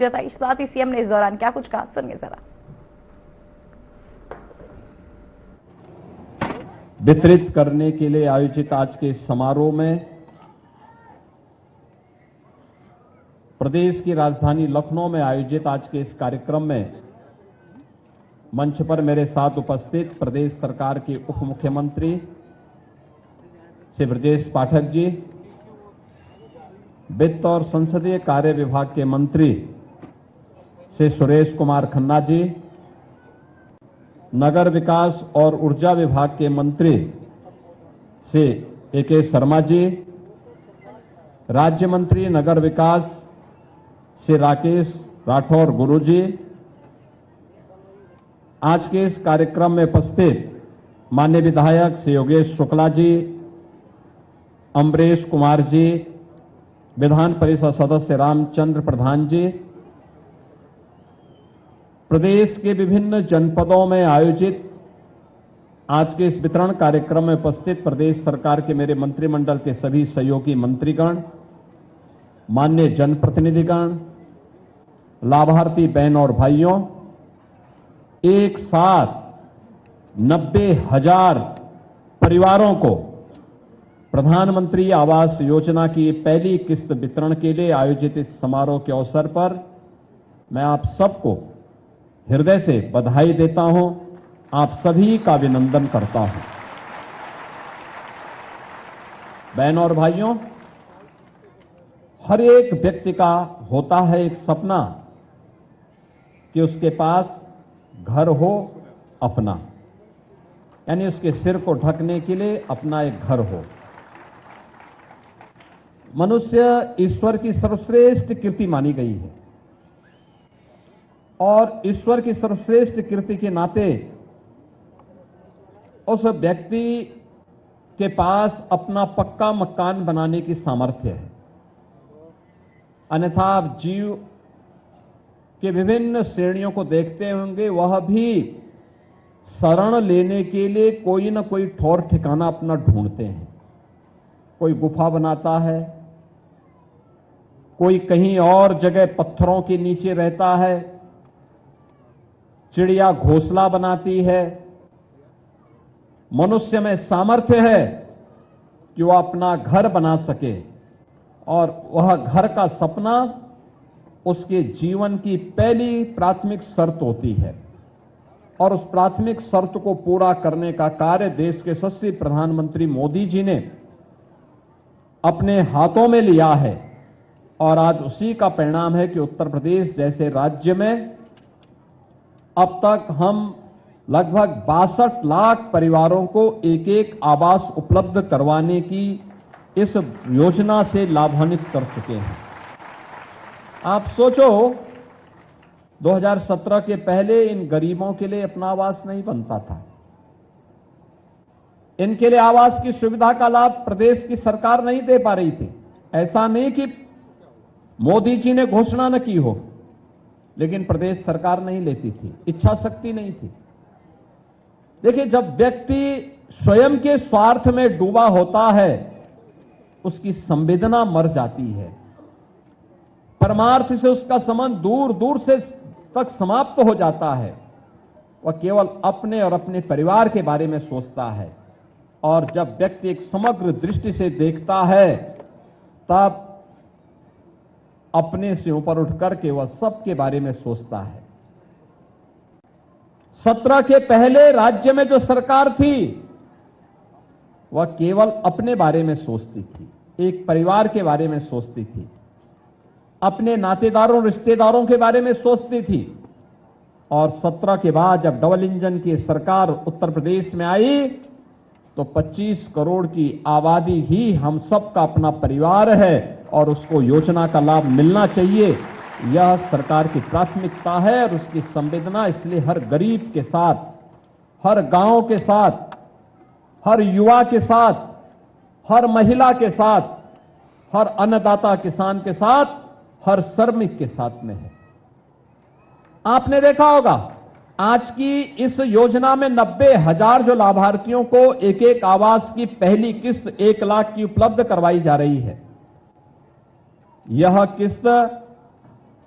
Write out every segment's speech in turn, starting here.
जताई। साथ ही सीएम ने इस दौरान क्या कुछ कहा, सुनिए जरा। वितरित करने के लिए आयोजित आज के समारोह में प्रदेश की राजधानी लखनऊ में आयोजित आज के इस कार्यक्रम में मंच पर मेरे साथ उपस्थित प्रदेश सरकार के उप मुख्यमंत्री श्री ब्रजेश पाठक जी, वित्त और संसदीय कार्य विभाग के मंत्री श्री सुरेश कुमार खन्ना जी, नगर विकास और ऊर्जा विभाग के मंत्री श्री ए.के. शर्मा जी, राज्य मंत्री नगर विकास श्री राकेश राठौर गुरु जी, आज के इस कार्यक्रम में उपस्थित माननीय विधायक श्री योगेश शुक्ला जी, अमरेश कुमार जी, विधान परिषद सदस्य रामचंद्र प्रधान जी, प्रदेश के विभिन्न जनपदों में आयोजित आज के इस वितरण कार्यक्रम में उपस्थित प्रदेश सरकार के मेरे मंत्रिमंडल के सभी सहयोगी मंत्रीगण, माननीय जनप्रतिनिधिगण, लाभार्थी बहन और भाइयों, एक साथ 90,000 परिवारों को प्रधानमंत्री आवास योजना की पहली किस्त वितरण के लिए आयोजित इस समारोह के अवसर पर मैं आप सबको हृदय से बधाई देता हूं, आप सभी का अभिनंदन करता हूं। बहनों और भाइयों, हर एक व्यक्ति का होता है एक सपना कि उसके पास घर हो अपना, यानी उसके सिर को ढकने के लिए अपना एक घर हो। मनुष्य ईश्वर की सर्वश्रेष्ठ कृति मानी गई है और ईश्वर की सर्वश्रेष्ठ कृति के नाते उस व्यक्ति के पास अपना पक्का मकान बनाने की सामर्थ्य है। अन्यथा आप जीव के विभिन्न श्रेणियों को देखते होंगे, वह भी शरण लेने के लिए कोई न कोई ठौर ठिकाना अपना ढूंढते हैं। कोई गुफा बनाता है, कोई कहीं और जगह पत्थरों के नीचे रहता है, चिड़िया घोंसला बनाती है। मनुष्य में सामर्थ्य है कि वह अपना घर बना सके और वह घर का सपना उसके जीवन की पहली प्राथमिक शर्त होती है और उस प्राथमिक शर्त को पूरा करने का कार्य देश के यशस्वी प्रधानमंत्री मोदी जी ने अपने हाथों में लिया है और आज उसी का परिणाम है कि उत्तर प्रदेश जैसे राज्य में अब तक हम लगभग 62 लाख परिवारों को एक एक आवास उपलब्ध करवाने की इस योजना से लाभान्वित कर चुके हैं। आप सोचो, 2017 के पहले इन गरीबों के लिए अपना आवास नहीं बनता था। इनके लिए आवास की सुविधा का लाभ प्रदेश की सरकार नहीं दे पा रही थी। ऐसा नहीं कि मोदी जी ने घोषणा न की हो, लेकिन प्रदेश सरकार नहीं लेती थी, इच्छा शक्ति नहीं थी। देखिए, जब व्यक्ति स्वयं के स्वार्थ में डूबा होता है, उसकी संवेदना मर जाती है, परमार्थ से उसका संबंध दूर दूर से तक समाप्त हो जाता है। वह केवल अपने और अपने परिवार के बारे में सोचता है और जब व्यक्ति एक समग्र दृष्टि से देखता है, तब अपने से ऊपर उठकर के वह सबके बारे में सोचता है। 17 के पहले राज्य में जो सरकार थी, वह केवल अपने बारे में सोचती थी, एक परिवार के बारे में सोचती थी, अपने नातेदारों रिश्तेदारों के बारे में सोचती थी। और 17 के बाद जब डबल इंजन की सरकार उत्तर प्रदेश में आई, तो 25 करोड़ की आबादी ही हम सबका अपना परिवार है और उसको योजना का लाभ मिलना चाहिए। यह सरकार की प्राथमिकता है और उसकी संवेदना इसलिए हर गरीब के साथ, हर गांव के साथ, हर युवा के साथ, हर महिला के साथ, हर अन्नदाता किसान के साथ, हर श्रमिक के साथ में है। आपने देखा होगा, आज की इस योजना में 90,000 जो लाभार्थियों को एक एक आवास की पहली किस्त 1 लाख की उपलब्ध करवाई जा रही है। यह किस्त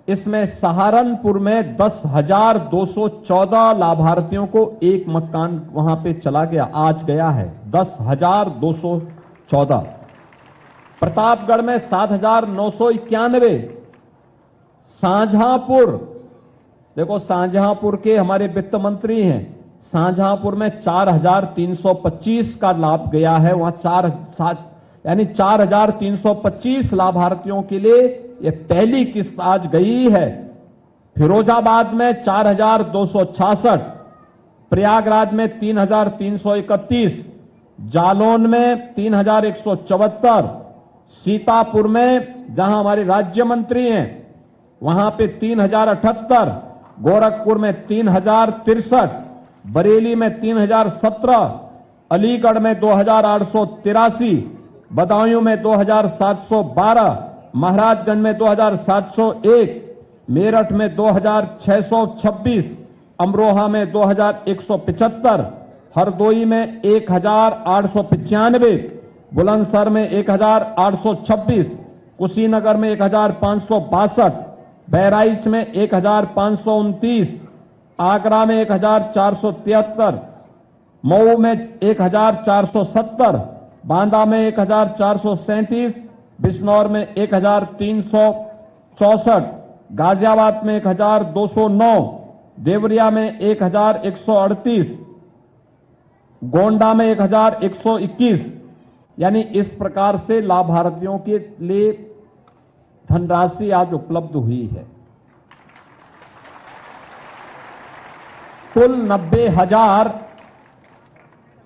इसमें सहारनपुर में 10,214 लाभार्थियों को एक मकान वहां पे चला गया, आज गया है 10,214। प्रतापगढ़ में 7,991। शाहजहांपुर, देखो शाहजहांपुर के हमारे वित्त मंत्री हैं, शाहजहांपुर में 4,325 का लाभ गया है। वहां 4,325 लाभार्थियों के लिए ये पहली किस्त आज गई है। फिरोजाबाद में 4,266, प्रयागराज में 3,331, जालौन में 3,174, सीतापुर में जहां हमारे राज्य मंत्री हैं वहां पे 3,078, गोरखपुर में 3,063, बरेली में 3,017, अलीगढ़ में 2,883, बदायूं में 2,712, महाराजगंज में 2,701, मेरठ में 2,626, अमरोहा में 2,175, हरदोई में 1,895, बुलंदशहर में 1,826, कुशीनगर में 1,562, बहराइच में 1,529, आगरा में 1,473, मऊ में 1,470, बांदा में 1,437, बिजनौर में 1,364, गाजियाबाद में 1,209, देवरिया में 1,138, गोंडा में 1,121। यानी इस प्रकार से लाभार्थियों के लिए धनराशि आज उपलब्ध हुई है। कुल 90,000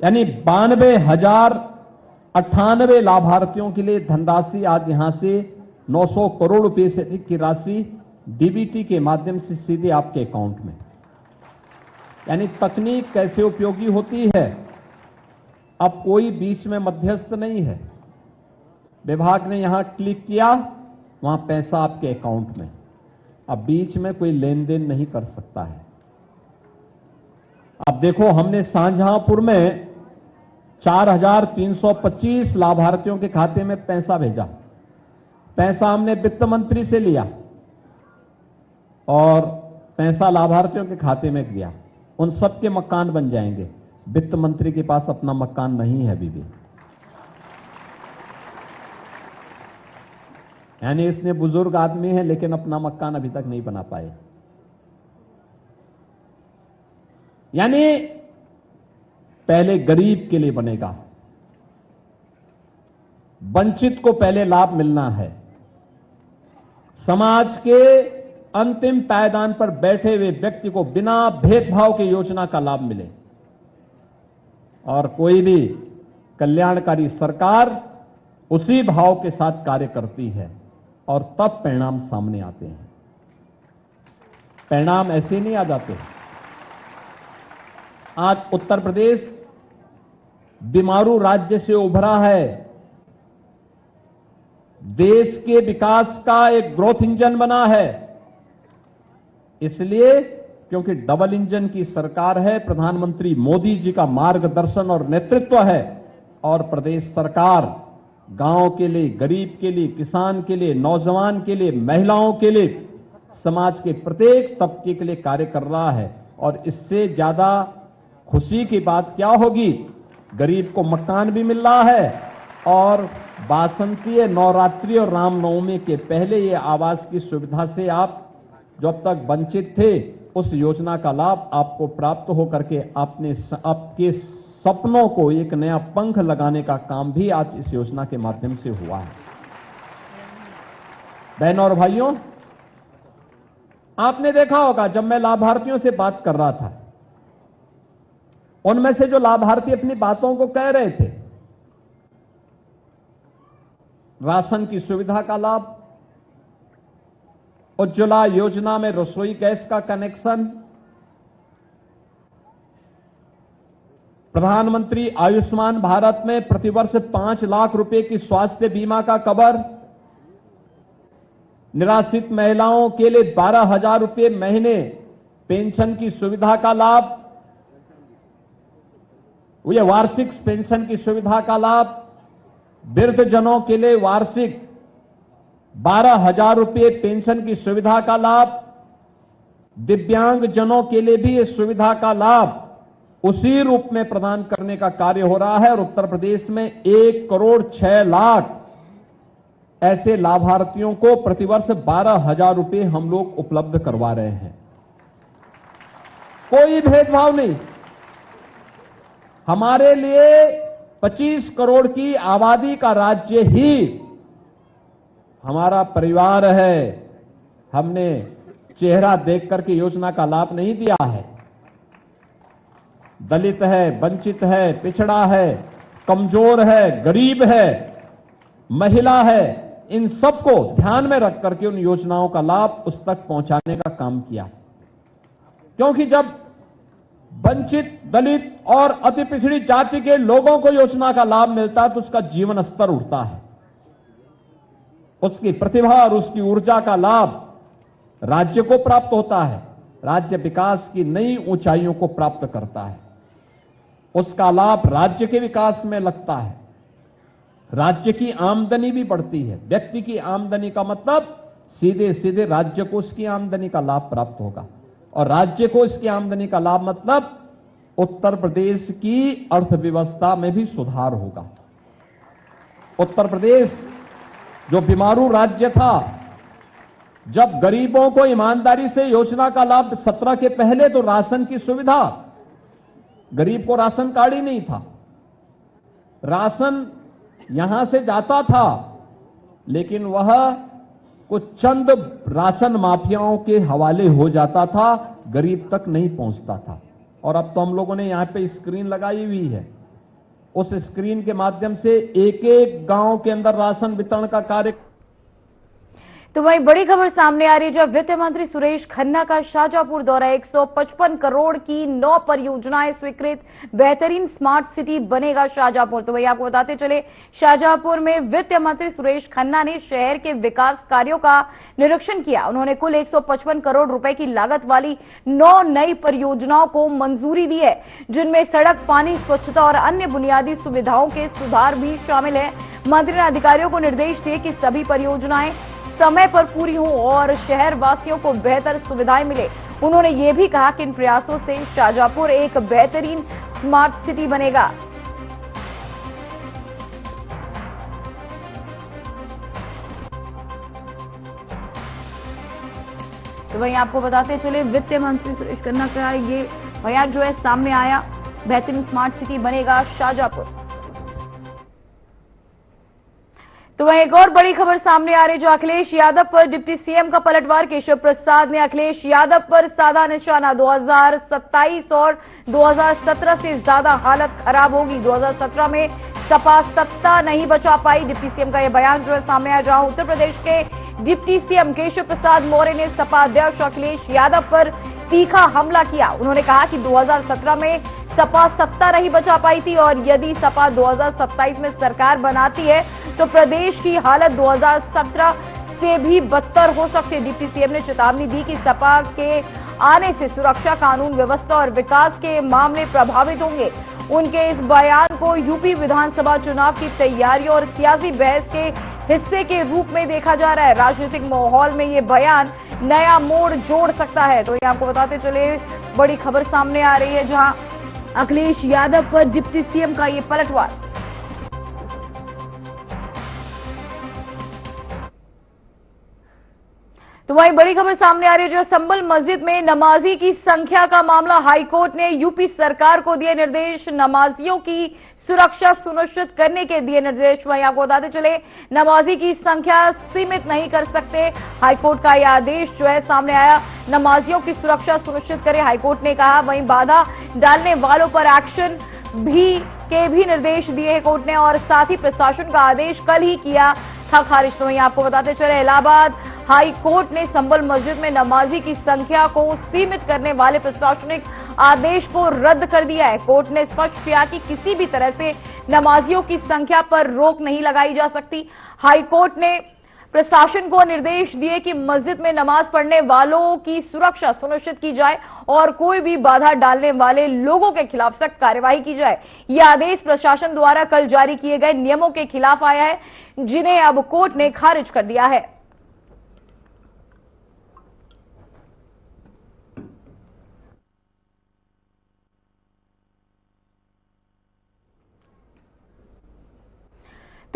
यानी 92,098 लाभार्थियों के लिए धनराशि आज यहां से 900 करोड़ रुपए से अधिक की राशि डीबीटी के माध्यम से सीधे आपके अकाउंट में। यानी तकनीक कैसे उपयोगी होती है, अब कोई बीच में मध्यस्थ नहीं है। विभाग ने यहां क्लिक किया, वहां पैसा आपके अकाउंट में, अब बीच में कोई लेन देन नहीं कर सकता है। अब देखो, हमने शाहजहांपुर में 4,325 लाभार्थियों के खाते में पैसा भेजा। पैसा हमने वित्त मंत्री से लिया और पैसा लाभार्थियों के खाते में गया। उन सबके मकान बन जाएंगे। वित्त मंत्री के पास अपना मकान नहीं है अभी भी। यानी इतने बुजुर्ग आदमी है लेकिन अपना मकान अभी तक नहीं बना पाए। यानी पहले गरीब के लिए बनेगा, वंचित को पहले लाभ मिलना है। समाज के अंतिम पायदान पर बैठे हुए व्यक्ति को बिना भेदभाव की योजना का लाभ मिले। और कोई भी कल्याणकारी सरकार उसी भाव के साथ कार्य करती है और तब परिणाम सामने आते हैं। परिणाम ऐसे नहीं आ जाते। आज उत्तर प्रदेश बीमारू राज्य से उभरा है, देश के विकास का एक ग्रोथ इंजन बना है। इसलिए क्योंकि डबल इंजन की सरकार है, प्रधानमंत्री मोदी जी का मार्गदर्शन और नेतृत्व है, और प्रदेश सरकार गांव के लिए, गरीब के लिए, किसान के लिए, नौजवान के लिए, महिलाओं के लिए, समाज के प्रत्येक तबके के लिए कार्य कर रहा है। और इससे ज्यादा खुशी की बात क्या होगी? गरीब को मकान भी मिल रहा है और बासंती, नवरात्रि और रामनवमी के पहले ये आवास की सुविधा से आप जो अब तक वंचित थे, उस योजना का लाभ आपको प्राप्त होकर के आपके सपनों को एक नया पंख लगाने का काम भी आज इस योजना के माध्यम से हुआ है। बहनों और भाइयों, आपने देखा होगा जब मैं लाभार्थियों से बात कर रहा था, उनमें से जो लाभार्थी अपनी बातों को कह रहे थे, राशन की सुविधा का लाभ, उज्ज्वला योजना में रसोई गैस का कनेक्शन, प्रधानमंत्री आयुष्मान भारत में प्रतिवर्ष 5 लाख रुपए की स्वास्थ्य बीमा का कवर, निराश्रित महिलाओं के लिए 12,000 रुपए महीने पेंशन की सुविधा का लाभ, ये वार्षिक पेंशन की सुविधा का लाभ, वृद्धजनों के लिए वार्षिक 12,000 रुपये पेंशन की सुविधा का लाभ, दिव्यांग जनों के लिए भी इस सुविधा का लाभ उसी रूप में प्रदान करने का कार्य हो रहा है और उत्तर प्रदेश में 1,06,00,000 ऐसे लाभार्थियों को प्रतिवर्ष 12,000 रुपये हम लोग उपलब्ध करवा रहे हैं। कोई भेदभाव नहीं। हमारे लिए 25 करोड़ की आबादी का राज्य ही हमारा परिवार है। हमने चेहरा देख करके योजना का लाभ नहीं दिया है। दलित है, वंचित है, पिछड़ा है, कमजोर है, गरीब है, महिला है, इन सबको ध्यान में रख करके उन योजनाओं का लाभ उस तक पहुंचाने का काम किया। क्योंकि जब वंचित, दलित और अति पिछड़ी जाति के लोगों को योजना का लाभ मिलता है तो उसका जीवन स्तर उठता है, उसकी प्रतिभा और उसकी ऊर्जा का लाभ राज्य को प्राप्त होता है, राज्य विकास की नई ऊंचाइयों को प्राप्त करता है, उसका लाभ राज्य के विकास में लगता है, राज्य की आमदनी भी बढ़ती है। व्यक्ति की आमदनी का मतलब सीधे सीधे राज्य को उसकी आमदनी का लाभ प्राप्त होगा और राज्य को इसकी आमदनी का लाभ मतलब उत्तर प्रदेश की अर्थव्यवस्था में भी सुधार होगा। उत्तर प्रदेश जो बीमारू राज्य था, जब गरीबों को ईमानदारी से योजना का लाभ 17 के पहले तो राशन की सुविधा, गरीब को राशन कार्ड ही नहीं था, राशन यहां से जाता था लेकिन वह कुछ चंद राशन माफियाओं के हवाले हो जाता था, गरीब तक नहीं पहुंचता था। और अब तो हम लोगों ने यहां पे स्क्रीन लगाई हुई है, उस स्क्रीन के माध्यम से एक एक गांव के अंदर राशन वितरण का कार्य। तो वहीं बड़ी खबर सामने आ रही है, जब वित्त मंत्री सुरेश खन्ना का शाहजहांपुर दौरा। 155 करोड़ की 9 परियोजनाएं स्वीकृत, बेहतरीन स्मार्ट सिटी बनेगा शाहजहांपुर। तो वही आपको बताते चले, शाहजहांपुर में वित्त मंत्री सुरेश खन्ना ने शहर के विकास कार्यों का निरीक्षण किया। उन्होंने कुल 155 करोड़ रुपए की लागत वाली 9 नई परियोजनाओं को मंजूरी दी है, जिनमें सड़क, पानी, स्वच्छता और अन्य बुनियादी सुविधाओं के सुधार भी शामिल है। मंत्री ने अधिकारियों को निर्देश दिए कि सभी परियोजनाएं समय पर पूरी हों और शहर वासियों को बेहतर सुविधाएं मिले। उन्होंने ये भी कहा कि इन प्रयासों से शाहजहांपुर एक बेहतरीन स्मार्ट सिटी बनेगा। तो वहीं आपको बताते चले, वित्त मंत्री सुरेश खन्ना का ये बयान जो है सामने आया, बेहतरीन स्मार्ट सिटी बनेगा शाहजहांपुर। तो वहीं एक और बड़ी खबर सामने आ रही है, जो अखिलेश यादव पर डिप्टी सीएम का पलटवार। केशव प्रसाद ने अखिलेश यादव पर साधा निशाना। 2027 और 2017 से ज्यादा हालत खराब होगी। 2017 में सपा सत्ता नहीं बचा पाई, डिप्टी सीएम का यह बयान जो है सामने आया, जहां उत्तर प्रदेश के डिप्टी सीएम केशव प्रसाद मौर्य ने सपा अध्यक्ष अखिलेश यादव पर तीखा हमला किया। उन्होंने कहा कि 2017 में सपा सत्ता नहीं बचा पाई थी और यदि सपा 2027 में सरकार बनाती है तो प्रदेश की हालत 2017 से भी बदतर हो सकती है। डिप्टी सीएम ने चेतावनी दी कि सपा के आने से सुरक्षा, कानून व्यवस्था और विकास के मामले प्रभावित होंगे। उनके इस बयान को यूपी विधानसभा चुनाव की तैयारियों और सियासी बहस के हिस्से के रूप में देखा जा रहा है। राजनीतिक माहौल में ये बयान नया मोड़ जोड़ सकता है। तो ये आपको बताते चले, बड़ी खबर सामने आ रही है, जहां अखिलेश यादव पर डिप्टी सीएम का ये पलटवार। तो वहीं बड़ी खबर सामने आ रही है, जो संभल मस्जिद में नमाजी की संख्या का मामला। हाईकोर्ट ने यूपी सरकार को दिए निर्देश, नमाजियों की सुरक्षा सुनिश्चित करने के दिए निर्देश। वहीं आपको बताते चले, नमाजी की संख्या सीमित नहीं कर सकते। हाईकोर्ट का यह आदेश जो है सामने आया, नमाजियों की सुरक्षा सुनिश्चित करे, हाईकोर्ट ने कहा। वहीं बाधा डालने वालों पर एक्शन भी निर्देश दिए कोर्ट ने, और साथ ही प्रशासन का आदेश कल ही किया था खारिज। तो वहीं आपको बताते चले, इलाहाबाद हाई कोर्ट ने संभल मस्जिद में नमाजी की संख्या को सीमित करने वाले प्रशासनिक आदेश को रद्द कर दिया है। कोर्ट ने स्पष्ट किया कि किसी भी तरह से नमाजियों की संख्या पर रोक नहीं लगाई जा सकती। हाई कोर्ट ने प्रशासन को निर्देश दिए कि मस्जिद में नमाज पढ़ने वालों की सुरक्षा सुनिश्चित की जाए और कोई भी बाधा डालने वाले लोगों के खिलाफ सख्त कार्रवाई की जाए। यह आदेश प्रशासन द्वारा कल जारी किए गए नियमों के खिलाफ आया है, जिन्हें अब कोर्ट ने खारिज कर दिया है।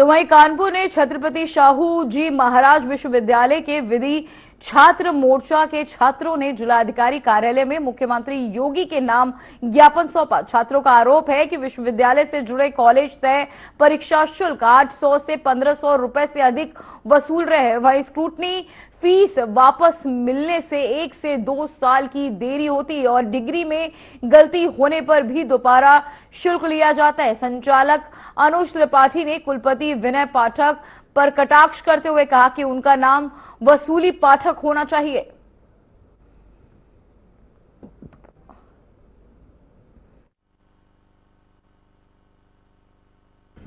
तो वहीं कानपुर ने छत्रपति शाहू जी महाराज विश्वविद्यालय के विधि छात्र मोर्चा के छात्रों ने जिलाधिकारी कार्यालय में मुख्यमंत्री योगी के नाम ज्ञापन सौंपा। छात्रों का आरोप है कि विश्वविद्यालय से जुड़े कॉलेज तय परीक्षा शुल्क 800 से 1500 रुपए से अधिक वसूल रहे हैं। वहीं स्क्रूटनी फीस वापस मिलने से 1 से 2 साल की देरी होती है और डिग्री में गलती होने पर भी दोबारा शुल्क लिया जाता है। संचालक अनुज त्रिपाठी ने कुलपति विनय पाठक पर कटाक्ष करते हुए कहा कि उनका नाम वसूली पाठक होना चाहिए।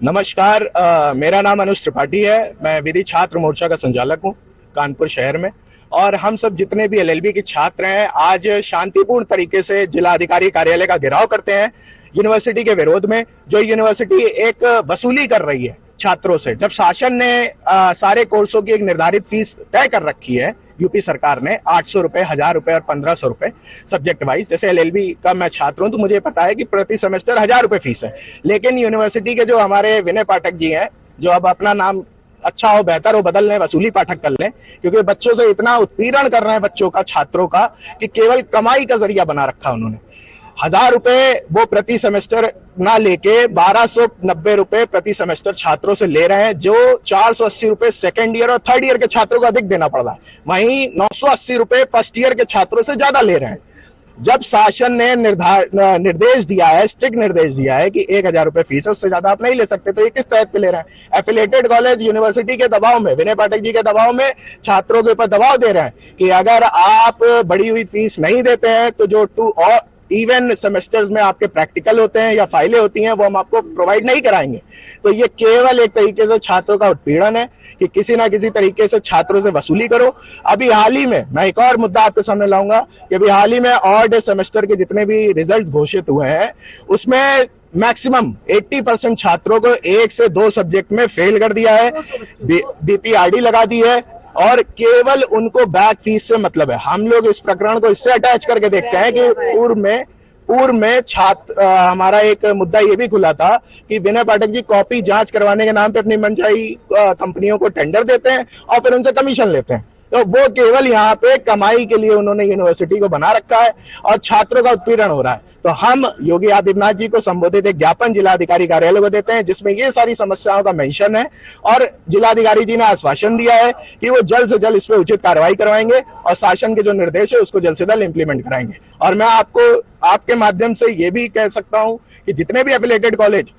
नमस्कार, मेरा नाम अनुज त्रिपाठी है। मैं विधि छात्र मोर्चा का संचालक हूं कानपुर शहर में। और हम सब जितने भी एलएलबी के छात्र हैं आज शांतिपूर्ण तरीके से जिलाधिकारी कार्यालय का घेराव करते हैं यूनिवर्सिटी के विरोध में, जो यूनिवर्सिटी एक वसूली कर रही है छात्रों से। जब शासन ने सारे कोर्सों की एक निर्धारित फीस तय कर रखी है, यूपी सरकार ने 800 रुपए, 1000 रुपए और 1500 रुपए सब्जेक्ट वाइज। जैसे एलएलबी का मैं छात्र हूं तो मुझे पता है कि प्रति सेमेस्टर 1000 रुपए फीस है। लेकिन यूनिवर्सिटी के जो हमारे विनय पाठक जी हैं, जो अब अपना नाम अच्छा हो, बेहतर हो, बदल लें, वसूली पाठक कर लें, क्योंकि बच्चों से इतना उत्पीड़न कर रहे हैं बच्चों का, छात्रों का, कि केवल कमाई का जरिया बना रखा उन्होंने। 1000 रुपए वो प्रति सेमेस्टर ना लेके 1290 रुपए प्रति सेमेस्टर छात्रों से ले रहे हैं, जो 480 रुपए सेकेंड ईयर और थर्ड ईयर के छात्रों को अधिक देना पड़ रहा है। वहीं 980 रुपए फर्स्ट ईयर के छात्रों से ज्यादा ले रहे हैं। जब शासन ने निर्देश दिया है, स्ट्रिक्ट निर्देश दिया है कि 1000 रुपए फीस है, उससे ज्यादा आप नहीं ले सकते, तो ये किस तहत पे ले रहे हैं? एफिलेटेड कॉलेज यूनिवर्सिटी के दबाव में, विनय पाठक जी के दबाव में छात्रों के ऊपर दबाव दे रहे हैं कि अगर आप बढ़ी हुई फीस नहीं देते हैं तो जो 2 और इवन सेमेस्टर्स में आपके प्रैक्टिकल होते हैं या फाइलें होती हैं, वो हम आपको प्रोवाइड नहीं कराएंगे। तो ये केवल एक तरीके से छात्रों का उत्पीड़न है कि किसी ना किसी तरीके से छात्रों से वसूली करो। अभी हाल ही में मैं एक और मुद्दा आपके सामने लाऊंगा कि अभी हाल ही में ऑड सेमेस्टर के जितने भी रिजल्ट्स घोषित हुए हैं, उसमें मैक्सिमम 80% छात्रों को 1 से 2 सब्जेक्ट में फेल कर दिया है, बीपीआरडी लगा दी है, और केवल उनको बैक फीस से मतलब है। हम लोग इस प्रकरण को इससे अटैच करके देखते हैं कि पूर्व में छात्र हमारा एक मुद्दा ये भी खुला था कि विनय पाठक जी कॉपी जांच करवाने के नाम पे अपनी मनचाही कंपनियों को टेंडर देते हैं और फिर उनसे कमीशन लेते हैं। तो वो केवल यहाँ पे कमाई के लिए उन्होंने यूनिवर्सिटी को बना रखा है और छात्रों का उत्पीड़न हो रहा है। तो हम योगी आदित्यनाथ जी को संबोधित एक ज्ञापन जिलाधिकारी कार्यालय को देते हैं, जिसमें ये सारी समस्याओं का मेंशन है, और जिलाधिकारी जी ने आश्वासन दिया है कि वो जल्द से जल्द इस पर उचित कार्रवाई करवाएंगे और शासन के जो निर्देश है उसको जल्द से जल्द इंप्लीमेंट कराएंगे। और मैं आपको आपके माध्यम से ये भी कह सकता हूं कि जितने भी एफिलिएटेड कॉलेज,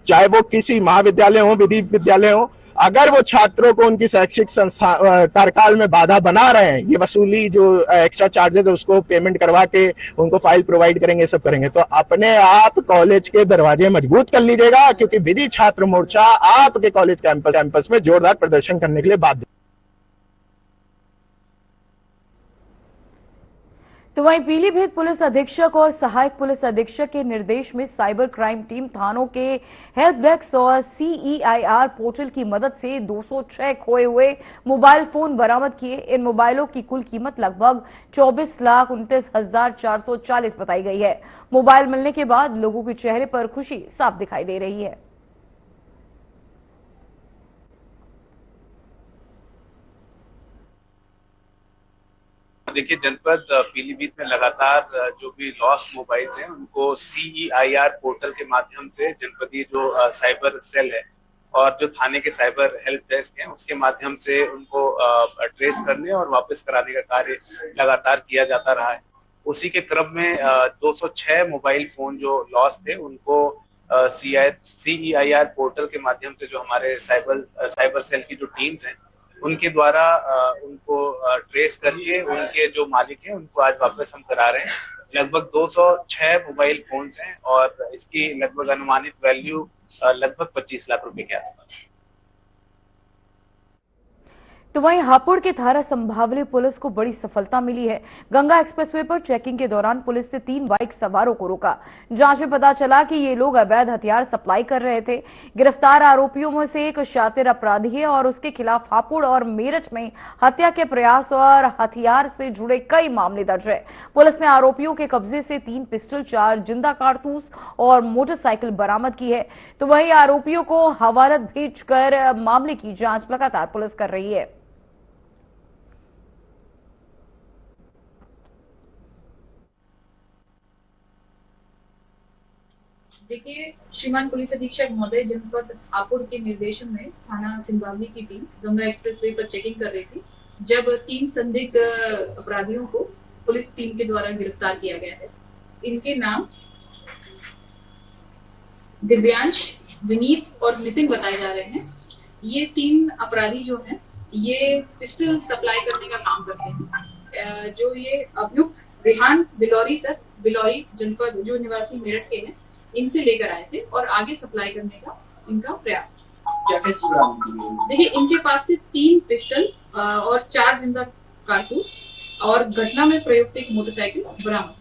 चाहे वो किसी महाविद्यालय हो, विधि विद्यालय हो, अगर वो छात्रों को उनकी शैक्षिक संस्था कार्यकाल में बाधा बना रहे हैं, ये वसूली जो एक्स्ट्रा चार्जेस है उसको पेमेंट करवा के उनको फाइल प्रोवाइड करेंगे, सब करेंगे, तो अपने आप कॉलेज के दरवाजे मजबूत कर लीजिएगा, क्योंकि विधि छात्र मोर्चा आपके कॉलेज कैंपस में जोरदार प्रदर्शन करने के लिए बाध्य। तो वहीं पीलीभीत पुलिस अधीक्षक और सहायक पुलिस अधीक्षक के निर्देश में साइबर क्राइम टीम थानों के हेल्प डेस्क और CEIR पोर्टल की मदद से 206 खोए हुए मोबाइल फोन बरामद किए। इन मोबाइलों की कुल कीमत लगभग 24,29,440 बताई गई है। मोबाइल मिलने के बाद लोगों के चेहरे पर खुशी साफ दिखाई दे रही है। देखिए, जनपद पीलीभीत में लगातार जो भी लॉस्ट मोबाइल्स हैं उनको CEIR पोर्टल के माध्यम से जनपदीय जो साइबर सेल है और जो थाने के साइबर हेल्प डेस्क हैं उसके माध्यम से उनको ट्रेस करने और वापस कराने का कार्य लगातार किया जाता रहा है। उसी के क्रम में 206 मोबाइल फोन जो लॉस्ट थे उनको CEIR पोर्टल के माध्यम से जो हमारे साइबर सेल की जो टीम्स हैं उनके द्वारा उनको ट्रेस करके उनके जो मालिक हैं उनको आज वापस हम करा रहे हैं। लगभग 206 मोबाइल फोन्स हैं और इसकी लगभग अनुमानित वैल्यू लगभग 25 लाख रुपए के आसपास। तो वहीं हापुड़ के थाना संभावली पुलिस को बड़ी सफलता मिली है। गंगा एक्सप्रेसवे पर चेकिंग के दौरान पुलिस ने 3 बाइक सवारों को रोका। जांच में पता चला कि ये लोग अवैध हथियार सप्लाई कर रहे थे। गिरफ्तार आरोपियों में से एक शातिर अपराधी है और उसके खिलाफ हापुड़ और मेरठ में हत्या के प्रयास और हथियार से जुड़े कई मामले दर्ज है। पुलिस ने आरोपियों के कब्जे से 3 पिस्टल, 4 जिंदा कारतूस और मोटरसाइकिल बरामद की है। तो वहीं आरोपियों को हवालात भेजकर मामले की जांच लगातार पुलिस कर रही है। देखिए, श्रीमान पुलिस अधीक्षक महोदय जनपद हापुड़ के निर्देशन में थाना सिंबावली की टीम गंगा एक्सप्रेसवे पर चेकिंग कर रही थी, जब 3 संदिग्ध अपराधियों को पुलिस टीम के द्वारा गिरफ्तार किया गया है। इनके नाम दिव्यांश, विनीत और नितिन बताए जा रहे हैं। ये 3 अपराधी जो हैं, ये पिस्टल सप्लाई करने का काम करते हैं। जो ये अभियुक्त रेहान बिलौरी जनपद जो निवासी मेरठ के हैं, इनसे लेकर आए थे और आगे सप्लाई करने का इनका प्रयास। देखिए, इनके पास से 3 पिस्टल और 4 जिंदा कारतूस और घटना में प्रयुक्त एक मोटरसाइकिल बरामद।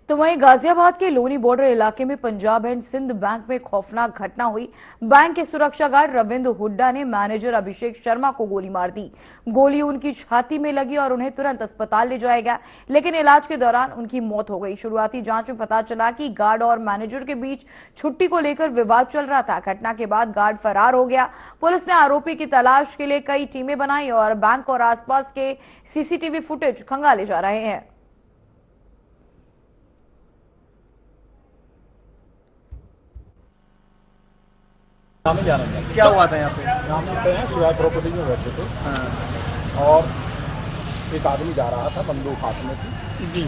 तो वहीं गाजियाबाद के लोनी बॉर्डर इलाके में पंजाब एंड सिंध बैंक में खौफनाक घटना हुई। बैंक के सुरक्षा गार्ड रविंद्र हुड्डा ने मैनेजर अभिषेक शर्मा को गोली मार दी। गोली उनकी छाती में लगी और उन्हें तुरंत अस्पताल ले जाया गया, लेकिन इलाज के दौरान उनकी मौत हो गई। शुरुआती जांच में पता चला कि गार्ड और मैनेजर के बीच छुट्टी को लेकर विवाद चल रहा था। घटना के बाद गार्ड फरार हो गया। पुलिस ने आरोपी की तलाश के लिए कई टीमें बनाई और बैंक और आसपास के सीसीटीवी फुटेज खंगाले जा रहे हैं। क्या हुआ था यहाँ पे? यहाँ पे हैं शिवाय प्रॉपर्टी में बैठे थे और एक आदमी जा रहा था बंदूक हाथ में थी जी,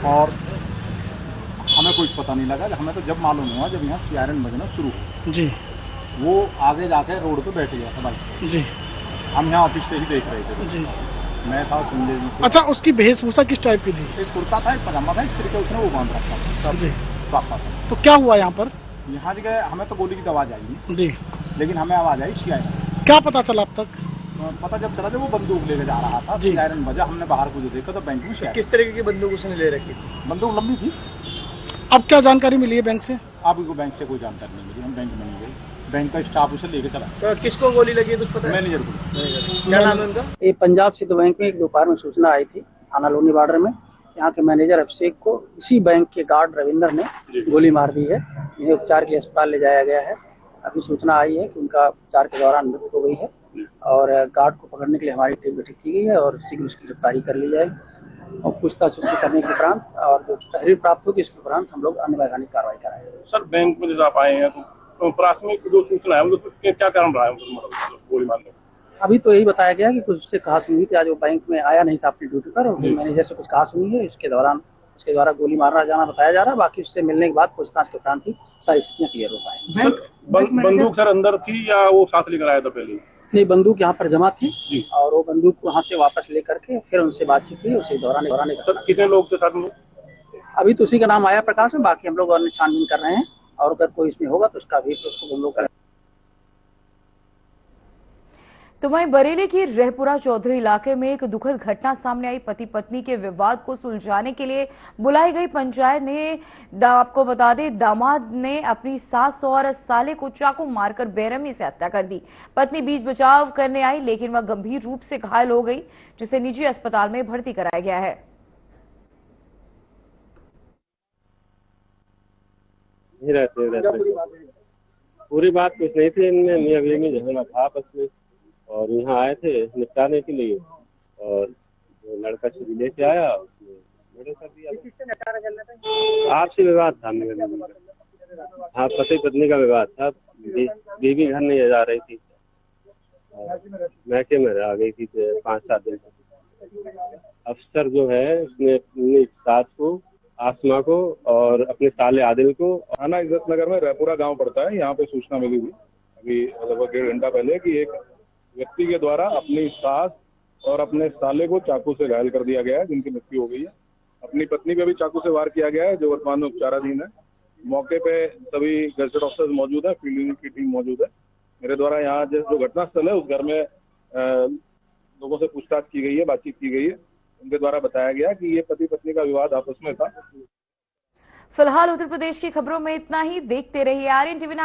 और हमें कुछ पता नहीं लगा। हमें तो जब मालूम हुआ जब यहाँ सियारन बजना शुरू हुआ जी, वो आगे जाके रोड पे बैठ गया था बाइक जी। हम यहाँ ऑफिस से ही देख रहे थे जी। मैं था संजय जी। अच्छा, उसकी वेशभूषा किस टाइप की थी? एक कुर्ता था, एक पजामा था, एक सिर के उसने वो बांध रखा था जी। पापा था। तो क्या हुआ यहाँ पर? यहाँ गए, हमें तो गोली की आवाज आई जी, लेकिन हमें आवाज आई सियारन। क्या पता चला अब तक? पता जब चला जब वो बंदूक लेके जा रहा था, सियारन बजा। हमने बाहर को जो देखा तो बैंक में सियारन। किस तरीके की बंदूक उसने ले रखी थी? बंदूक लंबी थी। अब क्या जानकारी मिली है बैंक से? आपको को बैंक से कोई जानकारी नहीं मिली, हम बैंक में नहीं गए। बैंक का स्टाफ उसे लेके चला। तो किसको गोली लगी है कुछ पता है? मैनेजर को। क्या नाम है उनका? ये पंजाब सिंध बैंक में एक दोपहर में सूचना आई थी थाना लोनी बॉर्डर में। यहाँ के मैनेजर अभिषेक को इसी बैंक के गार्ड रविंदर ने गोली मार दी है। इन्हें उपचार के लिए अस्पताल ले जाया गया है। अभी सूचना आई है कि उनका उपचार के दौरान मृत्यु हो गई है और गार्ड को पकड़ने के लिए हमारी टीम गठित की गई है और शीघ्र उसकी गिरफ्तारी कर ली जाएगी और पूछताछ उसकी करने के उपरांत और जो तहरीर प्राप्त होगी इसके उपरांत हम लोग अन्य वैधानिक कार्रवाई कराएंगे। सर, बैंक में जब आप आए हैं तो प्राथमिक जो सूचना है वो क्या कारण रहा है गोली मारने? अभी तो यही बताया गया कि कुछ उससे कहा सुनी थी। आज वो बैंक में आया नहीं था अपनी ड्यूटी पर और मैनेजर से कुछ कहा सुनी है, इसके दौरान उसके द्वारा गोली मारना जाना बताया जा रहा है। बाकी उससे मिलने के बाद पूछताछ के उपरांत ही सारी स्थितियां क्लियर हो पाएंगी। बंदूक सर अंदर थी या वो साथ लेकर आया था पहले? नहीं, बंदूक यहाँ पर जमा थी और वो बंदूक वहाँ से वापस लेकर के फिर उनसे बातचीत की। उसी दौरान कितने लोग थे साथ में? अभी तो उसी का नाम आया प्रकाश में। बाकी हम लोग और छानबीन कर रहे हैं और अगर कोई इसमें होगा तो उसका भी उसको हम लोग करें। तो वहीं बरेली की रहपुरा चौधरी इलाके में एक दुखद घटना सामने आई। पति पत्नी के विवाद को सुलझाने के लिए बुलाई गई पंचायत ने आपको बता दें दामाद ने अपनी सास और साले को चाकू मारकर बेरहमी से हत्या कर दी। पत्नी बीच बचाव करने आई लेकिन वह गंभीर रूप से घायल हो गई, जिसे निजी अस्पताल में भर्ती कराया गया है। पूरी बात कुछ नहीं थी, इनमें मियां बीवी में झगड़ा था आपस में और यहाँ आए थे निपटाने के लिए और जो लड़का छुरी लेके आया उसने मर्डर कर दिया। आपसी विवाद था मेरे। हाँ, पति पत्नी का विवाद था। बीवी घर नहीं जा रही थी, मैके में आ गई थी 5-7 दिन। अफसर जो है उसने अपनी सास को, आसमा को और अपने साले आदिल को। थाना इज्जत नगर में रहपुरा गांव पड़ता है। यहाँ पे सूचना मिली हुई अभी लगभग 1.5 घंटा पहले कि एक व्यक्ति के द्वारा अपनी सास और अपने साले को चाकू से घायल कर दिया गया है, जिनकी मृत्यु हो गई है। अपनी पत्नी पे भी चाकू से वार किया गया है, जो वर्तमान में उपचाराधीन है। मौके पे सभी गैजेटेड ऑफिसर्स मौजूद है, फील्ड की टीम मौजूद है। मेरे द्वारा यहाँ जो घटनास्थल है उस घर में लोगों से पूछताछ की गई है, बातचीत की गई है। उनके द्वारा बताया गया कि ये पति पत्नी का विवाद आपस में था। फिलहाल उत्तर प्रदेश की खबरों में इतना ही। देखते रहिए आर्यन टीवी।